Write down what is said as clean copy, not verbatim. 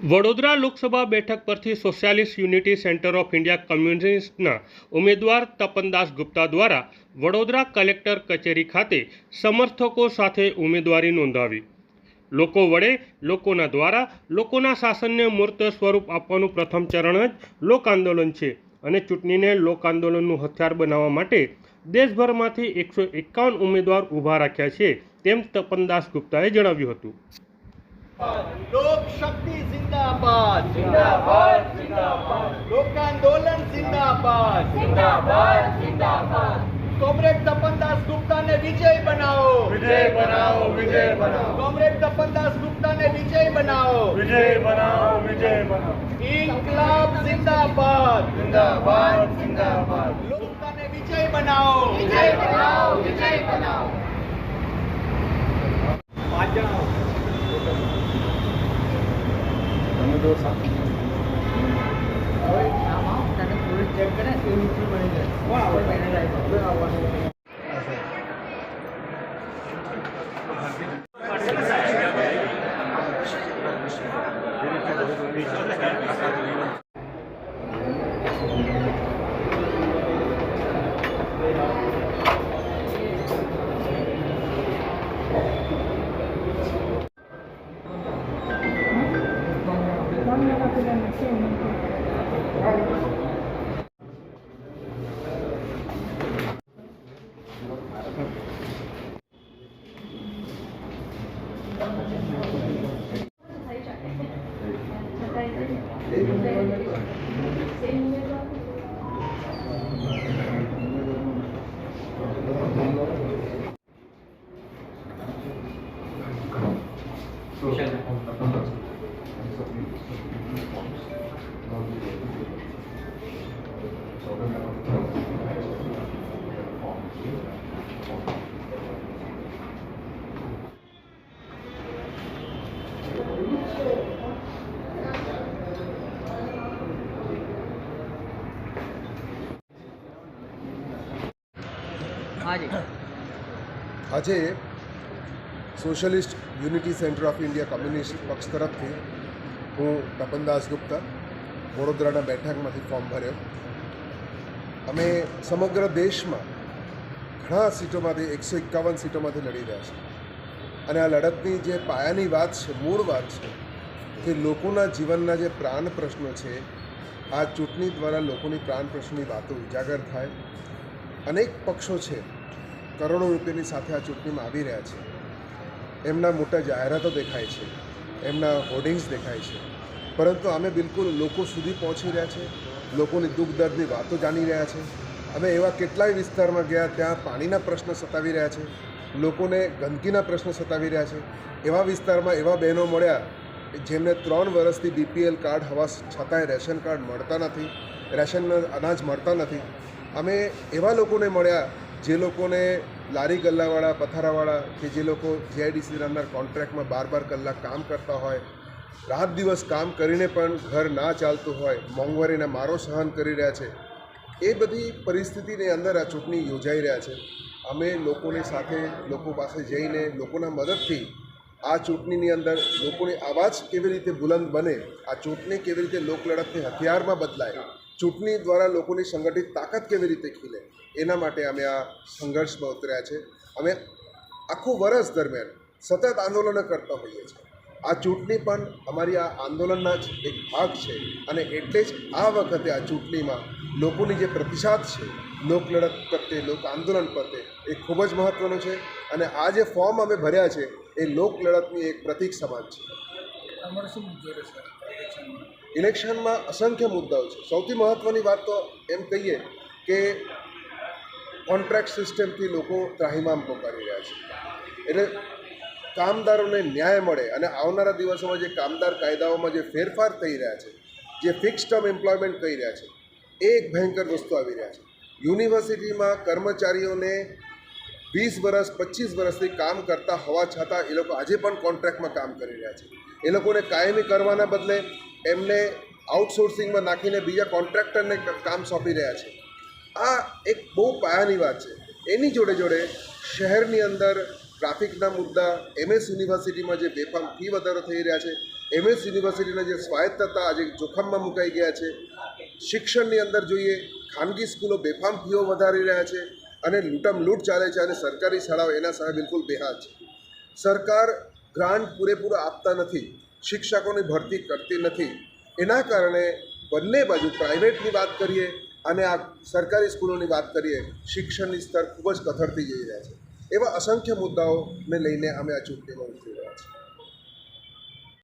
વડોદરા લોકસભા બેઠક પરથી socialist unity centre of India કમ્યુનિસ્ટના ઉમેદવાર તપનદાસ ગુપ્તા દ્વારા વડોદરા કલેક્ટર કચેરી ખાતે સમર્થકો સાથે ઉમેદવારી નોંધાવી. લોકો વડે લોકોના દ્વારા લોકોના શાસનને મૂર્ત સ્વરૂપ આપવાનું પ્રથમ ચરણ જ લોક આંદોલન છે અને ચૂંટણીને લોક આંદોલનનું હથિયાર બનાવવા માટે દેશભરમાંથી 151 ઉમેદવાર ઊભા રાખ્યા છે તેમ તપનદાસ ગુપ્તાએ જણાવ્યું હતું. लोक शक्ति जिंदाबाद जिंदाबाद जिंदाबाद लोक आंदोलन जिंदाबाद जिंदाबाद जिंदाबाद कॉमरेड तपनदास गुप्ता ने विजय बनाओ विजय बनाओ विजय बनाओ कॉमरेड तपनदास गुप्ता ने विजय बनाओ विजय बनाओ विजय बनाओ इंकलाब जिंदाबाद जिंदाबाद जिंदाबाद लोकता ने विजय बनाओ विजय बनाओ विजय बनाओ पाँच जन આજે socialist unity centre of India communist પક્ષ તરફથી હું તપનદાસ ગુપ્તા વડોદરાના બેઠકમાંથી ફોર્મ ભર્યો. અમે સમગ્ર દેશમાં ઘણા સીટોમાંથી 151 સીટોમાંથી લડી રહ્યા છીએ અને આ લડતની જે પાયાની વાત છે, મૂળ વાત છે કે લોકોના જીવનના જે પ્રાણ પ્રશ્નો છે, આ ચૂંટણી દ્વારા લોકોની પ્રાણ પ્રશ્નોની વાતો ઉજાગર થાય. અનેક પક્ષો છે કરોડો રૂપિયાની સાથે આ ચૂંટણીમાં આવી રહ્યા છે. એમના મોટા જાહેરાતો દેખાય છે, એમના હોર્ડિંગ્સ દેખાય છે, પરંતુ અમે બિલકુલ લોકો સુધી પહોંચી રહ્યા છે, લોકોની દુઃખ દર્દની વાતો જાણી રહ્યા છે. અમે એવા કેટલાય વિસ્તારમાં ગયા ત્યાં પાણીના પ્રશ્ન સતાવી રહ્યા છે, લોકોને ગંદકીના પ્રશ્ન સતાવી રહ્યા છે. એવા વિસ્તારમાં એવા બહેનો મળ્યા જેમને 3 વર્ષથી BPL કાર્ડ હોવા છતાંય રેશન કાર્ડ મળતા નથી, રેશનના અનાજ મળતા નથી. અમે એવા લોકોને મળ્યા જે લોકોને લારી ગલ્લાવાળા, પથારાવાળા કે જે લોકો GIDCના અંદર કોન્ટ્રાક્ટમાં 12 કલાક કામ કરતા હોય, રાત દિવસ કામ કરીને પણ ઘર ના ચાલતું હોય, મોંઘવારીને મારો સહન કરી રહ્યા છે. એ બધી પરિસ્થિતિની અંદર આ ચૂંટણી યોજાઈ રહ્યા છે. અમે લોકોની સાથે, લોકો પાસે જઈને લોકોના મદદથી આ ચૂંટણીની અંદર લોકોની અવાજ કેવી રીતે બુલંદ બને, આ ચૂંટણી કેવી રીતે લોકલડતની હથિયારમાં બદલાય, ચૂંટણી દ્વારા લોકોની સંગઠિત તાકાત કેવી રીતે ખીલે, એના માટે અમે આ સંઘર્ષમાં ઉતર્યા છે. અમે આખું વર્ષ દરમિયાન સતત આંદોલનો કરતા હોઈએ છીએ. આ ચૂંટણી પણ અમારી આ આંદોલનના જ એક ભાગ છે અને એટલે જ આ વખતે આ ચૂંટણીમાં લોકોની જે પ્રતિસાદ છે લોકલડત પ્રત્યે, લોક આંદોલન પ્રત્યે, એ ખૂબ જ મહત્ત્વનું છે. અને આ જે ફોર્મ અમે ભર્યા છે એ લોકલડતની એક પ્રતીક સમાન છે. ઇલેક્શનમાં અસંખ્ય મુદ્દાઓ છે. સૌથી મહત્ત્વની વાત તો એમ કહીએ કે કોન્ટ્રાક્ટ સિસ્ટમથી લોકો ત્રાહિમામ પોકારી રહ્યા છે. એટલે કામદારોને ન્યાય મળે અને આવનારા દિવસોમાં જે કામદાર કાયદાઓમાં જે ફેરફાર થઈ રહ્યા છે, જે ફિક્સ ટર્મ એમ્પ્લોયમેન્ટ કહી રહ્યા છે, એ એક ભયંકર વસ્તુ આવી રહ્યા છે. યુનિવર્સિટીમાં કર્મચારીઓને 20 વર્ષ 25 વર્ષથી કામ કરતા હોવા છતાં એ લોકો આજે પણ કોન્ટ્રાક્ટમાં કામ કરી રહ્યા છે. એ લોકોને કાયમી કરવાના બદલે એમને આઉટસોર્સિંગમાં નાખીને બીજા કોન્ટ્રાક્ટરને કામ સોંપી રહ્યા છે. આ એક બહુ પાયાની વાત છે. એની જોડે જોડે શહેરની અંદર ટ્રાફિકના મુદ્દા, MS યુનિવર્સિટીમાં જે બેફામ ફી વધારો થઈ રહ્યા છે, MS યુનિવર્સિટીના જે સ્વાયત્તતા આજે જોખમમાં મુકાઈ ગયા છે. શિક્ષણની અંદર જોઈએ, ખાનગી સ્કૂલો બેફામ ફીઓ વધારી રહ્યા છે અને લૂંટામ-લૂંટ ચાલે છે અને સરકારી શાળાઓ એના સામે બિલકુલ બેહાલ છે. સરકાર ગ્રાન્ટ પૂરેપૂરો આપતા નથી, શિક્ષકોની ભરતી કરતી નથી. એના કારણે બંને બાજુ પ્રાઇવેટની વાત કરીએ અને આ સરકારી સ્કૂલોની વાત કરીએ, શિક્ષણની સ્તર ખૂબ જ કથળતી જઈ રહ્યા છે. એવા અસંખ્ય મુદ્દાઓને લઈને અમે આ ચૂંટણીમાં ઉતરી રહ્યા છીએ.